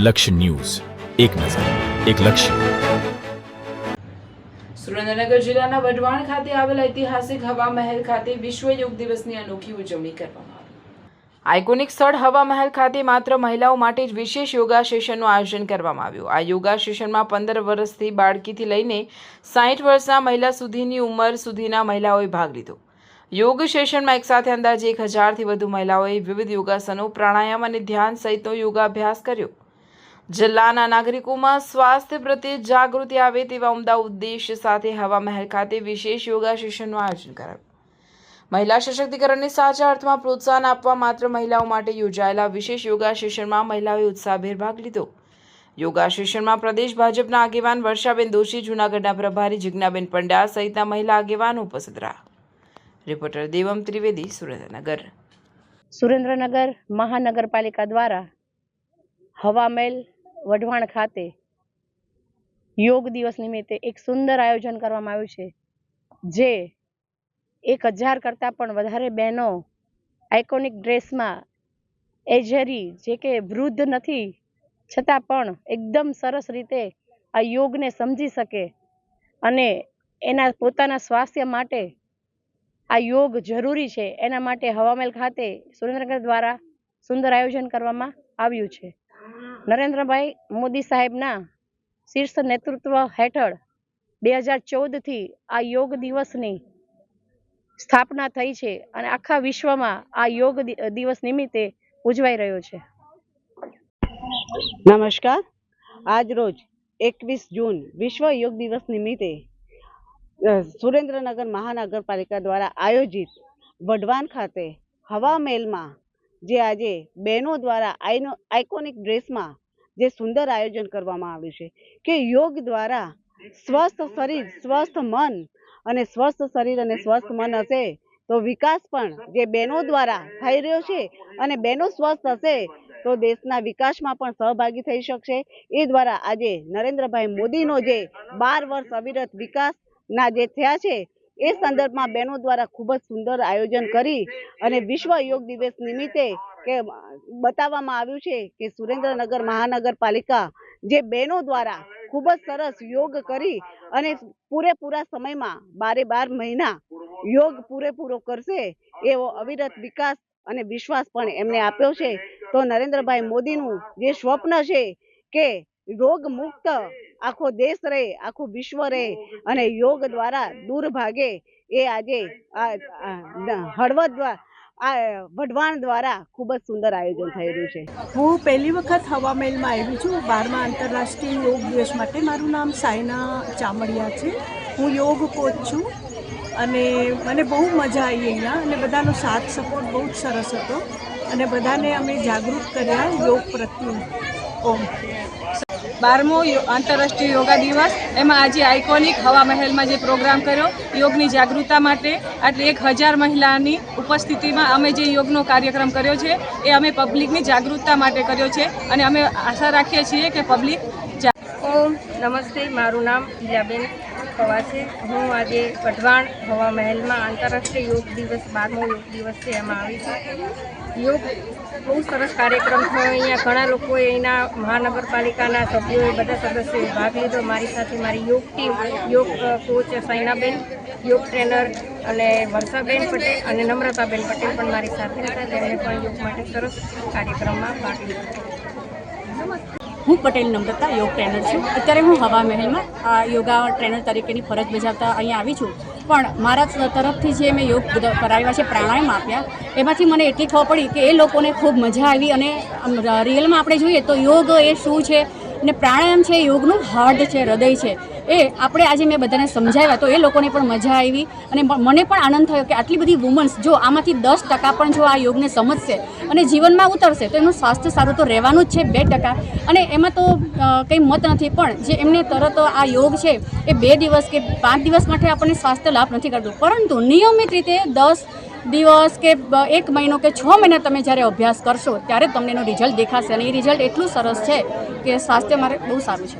લક્ષ્ય ન્યૂઝ, એક નજર, એક લક્ષ્ય. સુરેન્દ્રનગર જિલ્લાના વઢવાણ ખાતે આવેલ ઐતિહાસિક હવા મહેલ ખાતે વિશ્વ યોગ દિવસની અનોખી ઉજવણી કરવામાં આવી. આઇકોનિક સ્થળ હવા મહેલ ખાતે માત્ર મહિલાઓ માટે જ વિશેષ યોગા સેશનનું આયોજન કરવામાં આવ્યું. આ યોગા સેશનમાં 15 વર્ષથી બાળકીથી લઈને 60 વર્ષના મહિલા સુધીની ઉંમર સુધીના મહિલાઓએ ભાગ લીધો. યોગ સેશનમાં એકસાથે અંદાજે 1000થી વધુ મહિલાઓએ વિવિધ યોગાસનો, પ્રાણાયામ અને ધ્યાન સહિતનો યોગાભ્યાસ કર્યો. જિલ્લાના નાગરિકોમાં સ્વાસ્થ્ય પ્રત્યે જાગૃતિ આવે તેવા ઉમદા ઉદ્દેશ સાથે હવા મહેલ ખાતે વિશેષ યોગા સેશનનું આયોજન કરાયું. મહિલા સશક્તિકરણને સાચા અર્થમાં પ્રોત્સાહન આપવા માત્ર મહિલાઓ માટે યોજાયેલા વિશેષ યોગા સેશનમાં મહિલાઓએ ઉત્સાહભેર ભાગ લીધો. યોગા સેશનમાં પ્રદેશ ભાજપના આગેવાન વર્ષાબેન દોશી, જૂનાગઢના પ્રભારી જિજ્ઞાબેન પંડ્યા સહિતના મહિલા આગેવાનો ઉપસ્થિત રહ્યા. રિપોર્ટર દેવમ ત્રિવેદી, સુરેન્દ્રનગર. સુરેન્દ્રનગર મહાનગરપાલિકા દ્વારા હવા મહેલ વઢવાણ ખાતે યોગ દિવસ નિમિત્તે એક સુંદર આયોજન કરવામાં આવ્યું છે, જે 1000 કરતાં પણ વધારે બહેનો આઇકોનિક ડ્રેસમાં એજરી, જે કે વૃદ્ધ નથી છતાં પણ એકદમ સરસ રીતે આ યોગને સમજી શકે અને એના પોતાના સ્વાસ્થ્ય માટે આ યોગ જરૂરી છે, એના માટે હવા મહેલ ખાતે સુરેન્દ્રનગર દ્વારા સુંદર આયોજન કરવામાં આવ્યું છે. નરેન્દ્રભાઈ મોદી સાહેબના શીર્ષ નેતૃત્વ હેઠળ 2014થી આ યોગ દિવસની સ્થાપના થઈ છે અને આખા વિશ્વમાં આ યોગ દિવસ નિમિત્તે ઉજવાઈ રહ્યો છે. નમસ્કાર. આજ રોજ 21 જૂન વિશ્વ યોગ દિવસ નિમિત્તે સુરેન્દ્રનગર મહાનગરપાલિકા દ્વારા આયોજિત વઢવાણ ખાતે હવા મહેલમાં જે આજે બહેનો દ્વારા આઇકોનિક ડ્રેસમાં જે સુંદર આયોજન કરવામાં આવ્યું છે કે યોગ દ્વારા સ્વસ્થ શરીર, સ્વસ્થ મન અને સ્વસ્થ શરીર અને સ્વસ્થ મન હશે તો વિકાસ પણ જે બહેનો દ્વારા થઈ રહ્યો છે અને બહેનો સ્વસ્થ હશે તો દેશના વિકાસમાં પણ સહભાગી થઈ શકશે. એ દ્વારા આજે નરેન્દ્રભાઈ મોદીનો જે 12 વર્ષ અવિરત વિકાસના જે થયા છે એ સંદર્ભમાં બહેનો દ્વારા ખૂબ જ સુંદર આયોજન કરી અને વિશ્વ યોગ દિવસ નિમિત્તે કે બતાવવામાં આવ્યું છે કે સુરેન્દ્રનગર મહાનગરપાલિકા જે બહેનો દ્વારા ખૂબ જ સરસ યોગ કરી અને પૂરેપૂરા સમયમાં 12 મહિના યોગ પૂરેપૂરો કરશે એવો અવિરત વિકાસ અને વિશ્વાસ પણ એમને આપ્યો છે. તો નરેન્દ્રભાઈ મોદીનું જે સ્વપ્ન છે કે રોગ મુક્ત આખો દેશ રહે, આખું વિશ્વ રહે અને યોગ દ્વારા દૂર ભાગે, એ આજે હળવદ વઢવાણ દ્વારા ખૂબ જ સુંદર આયોજન થઈ રહ્યું છે. હું પહેલી વખત હવા મહેલમાં આવી છું 12મા આંતરરાષ્ટ્રીય યોગ દિવસ માટે. મારું નામ સાયના ચામડિયા છે. હું યોગ કોચ છું અને મને બહુ મજા આવી અહીંયા અને બધાનો સાથ સપોર્ટ બહુ જ સરસ હતો અને બધાને અમે જાગૃત કર્યા યોગ પ્રત્યે. ઓમ 12મો આંતરરાષ્ટ્રીય યોગા દિવસ, એમાં આજે આઇકોનિક હવા મહેલમાં જે પ્રોગ્રામ કર્યો યોગની જાગૃતતા માટે, આટલી 1000 મહિલાની ઉપસ્થિતિમાં અમે જે યોગનો કાર્યક્રમ કર્યો છે એ અમે પબ્લિકની જાગૃતતા માટે કર્યો છે અને અમે આશા રાખીએ છીએ કે પબ્લિક. ઓમ નમસ્તે. મારું નામ ઈલાબેન પવાર છે. હું આજે વઢવાણ હવા મહેલમાં આંતરરાષ્ટ્રીય યોગ દિવસ 12મો યોગ દિવસ છે એમાં આવી છું. યોગ બહુ સરસ કાર્યક્રમ થયો. અહીંયા ઘણા લોકોએ અહીંના મહાનગરપાલિકાના સભ્યોએ, બધા સદસ્યોએ ભાગ લીધો. મારી સાથે મારી યોગ ટીમ, યોગ કોચ સાયનાબેન, યોગ ટ્રેનર અને વર્ષાબેન પટેલ અને નમ્રતાબેન પટેલ પણ મારી સાથે હતા. તેમણે પણ યોગ માટે સરસ કાર્યક્રમમાં ભાગ લીધો. હું પટેલ નમ્રતા, યોગ ટ્રેનર છું. અત્યારે હું હવા મહેલમાં યોગા ટ્રેનર તરીકેની ફરજ બજાવતા અહીંયા આવી છું. પણ મારા તરફથી જે મેં યોગ કરાવ્યા છે, પ્રાણાયામ આપ્યા, એમાંથી મને એટલી ખબર પડી કે એ લોકોને ખૂબ મજા આવી અને રિયલમાં આપણે જોઈએ તો યોગ એ શું છે અને પ્રાણાયામ છે યોગનું હાર્ટ છે, હૃદય છે. એ આપણે આજે મેં બધાને સમજાવ્યા તો એ લોકોને પણ મજા આવી અને મને પણ આનંદ થયો કે આટલી બધી વુમન્સ જો આમાંથી 10% પણ જો આ યોગને સમજશે અને જીવનમાં ઉતરશે તો એમનું સ્વાસ્થ્ય સારું તો રહેવાનું જ છે 2%. અને એમાં તો કંઈ મત નથી, પણ જે એમને તરત આ યોગ છે એ 2 દિવસ કે 5 દિવસ માટે આપણને સ્વાસ્થ્ય લાભ નથી કરતું, પરંતુ નિયમિત રીતે 10 દિવસ કે 1 મહિનો કે 6 મહિના તમે જ્યારે અભ્યાસ કરશો ત્યારે તમને એનું રિઝલ્ટ દેખાશે અને એ રિઝલ્ટ એટલું સરસ છે કે સ્વાસ્થ્ય મારે બહુ સારું છે.